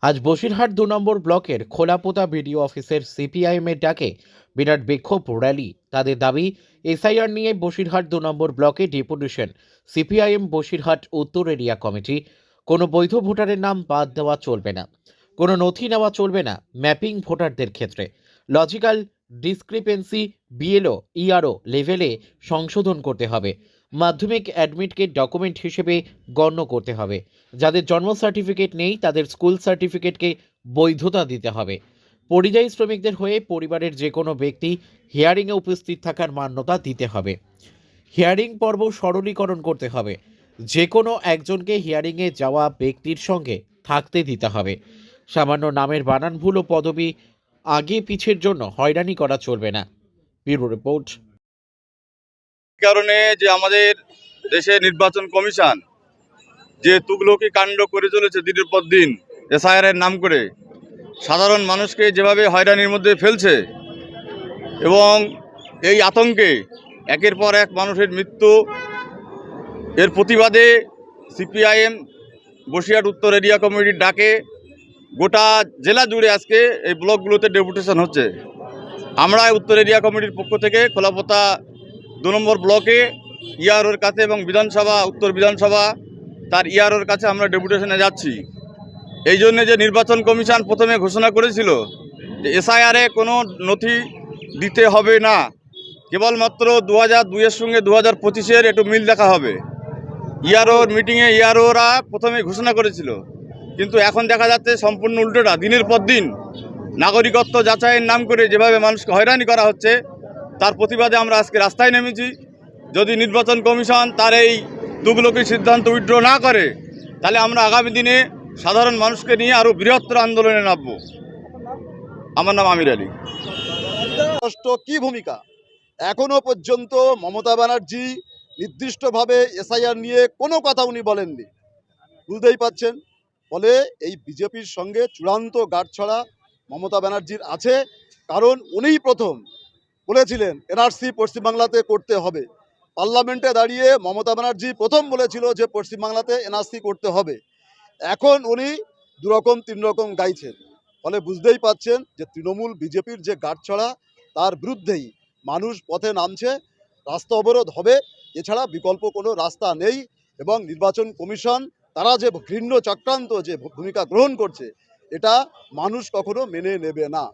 আজ বসিরহাট ২ নম্বর ব্লকের খোলাপোতা বিডিও অফিসের সিপিআইএমের ডাকে বিরাট বিক্ষোভ র্যালি। তাদের দাবি, এসআইআর নিয়ে বসিরহাট ২ নম্বর ব্লকে ডেপুটেশন। সিপিআইএম বসিরহাট উত্তর এরিয়া কমিটি। কোনো বৈধ ভোটারের নাম বাদ দেওয়া চলবে না, কোনো নথি নেওয়া চলবে না। ম্যাপিং ভোটারদের ক্ষেত্রে লজিক্যাল ডিসক্রিপেন্সি বিএলও ইআরও লেভেলে সংশোধন করতে হবে। মাধ্যমিক অ্যাডমিটকে ডকুমেন্ট হিসেবে গণ্য করতে হবে। যাদের জন্ম সার্টিফিকেট নেই তাদের স্কুল সার্টিফিকেটকে বৈধতা দিতে হবে। পরিযায়ী শ্রমিকদের হয়ে পরিবারের যে কোনো ব্যক্তি হিয়ারিংয়ে উপস্থিত থাকার মান্যতা দিতে হবে। হিয়ারিং পর্ব সরলীকরণ করতে হবে। যে কোনো একজনকে হিয়ারিংয়ে যাওয়া ব্যক্তির সঙ্গে থাকতে দিতে হবে। সামান্য নামের বানান ভুল ও পদবি আগে পিছের জন্য হয়রানি করা চলবে না। Bureau report. কারণে যে আমাদের দেশে নির্বাচন কমিশন যে তুগলকি কাণ্ড করে চলেছে দিনের পর দিন এসআইআর এর নাম করে সাধারণ মানুষকে যেভাবে হয়রানির মধ্যে ফেলছে এবং এই আতঙ্কে একের পর এক মানুষের মৃত্যু, এর প্রতিবাদে সিপিআইএম বসিরহাট উত্তর এরিয়া কমিটির ডাকে গোটা জেলা জুড়ে আজকে এই ব্লকগুলোতে ডেপুটেশন হচ্ছে। আমরা উত্তর এরিয়া কমিটির পক্ষ থেকে খোলাপোতা ২ নম্বর ব্লকে ইআরওর কাছে এবং বিধানসভা উত্তর বিধানসভা তার ইআরওর কাছে আমরা ডেপুটেশনে যাচ্ছি। এই জন্য যে নির্বাচন কমিশন প্রথমে ঘোষণা করেছিল যে এসআইআরে কোনো নথি দিতে হবে না, কেবলমাত্র ২০০২-এর সঙ্গে ২০২৫-এর একটু মিল দেখা হবে। ইআরওর মিটিংয়ে ইআরওরা প্রথমে ঘোষণা করেছিল, কিন্তু এখন দেখা যাচ্ছে সম্পূর্ণ উল্টোটা। দিনের পর দিন নাগরিকত্ব যাচাইয়ের নাম করে যেভাবে মানুষকে হয়রানি করা হচ্ছে তার প্রতিবাদে আমরা আজকে রাস্তায় নেমেছি। যদি নির্বাচন কমিশন তার এই তুগলকি সিদ্ধান্ত উইথড্র না করে তাহলে আমরা আগামী দিনে সাধারণ মানুষকে নিয়ে আরও বৃহত্তর আন্দোলনে নামব। আমার নাম আমির আলী। কি ভূমিকা এখনো পর্যন্ত মমতা ব্যানার্জি নির্দিষ্টভাবে এসআইআর নিয়ে কোনো কথা উনি বলেননি। বুঝতেই পাচ্ছেন, ফলে এই বিজেপির সঙ্গে চূড়ান্ত গাঁটছড়া মমতা ব্যানার্জির আছে। কারণ উনিই প্রথম বলেছিলেন এনআরসি পশ্চিমবাংলাতে করতে হবে। পার্লামেন্টে দাঁড়িয়ে মমতা ব্যানার্জি প্রথম বলেছিল যে পশ্চিমবাংলাতে এনআরসি করতে হবে। এখন উনি দুরকম তিন রকম গাইছেন। ফলে বুঝতেই পাচ্ছেন যে তৃণমূল বিজেপির যে গাঁটছড়া তার বিরুদ্ধেই মানুষ পথে নামছে। রাস্তা অবরোধ হবে, এছাড়া বিকল্প কোনো রাস্তা নেই। এবং নির্বাচন কমিশন তারা যে ঘৃণ্য চক্রান্ত যে ভূমিকা গ্রহণ করছে এটা মানুষ কখনো মেনে নেবে না।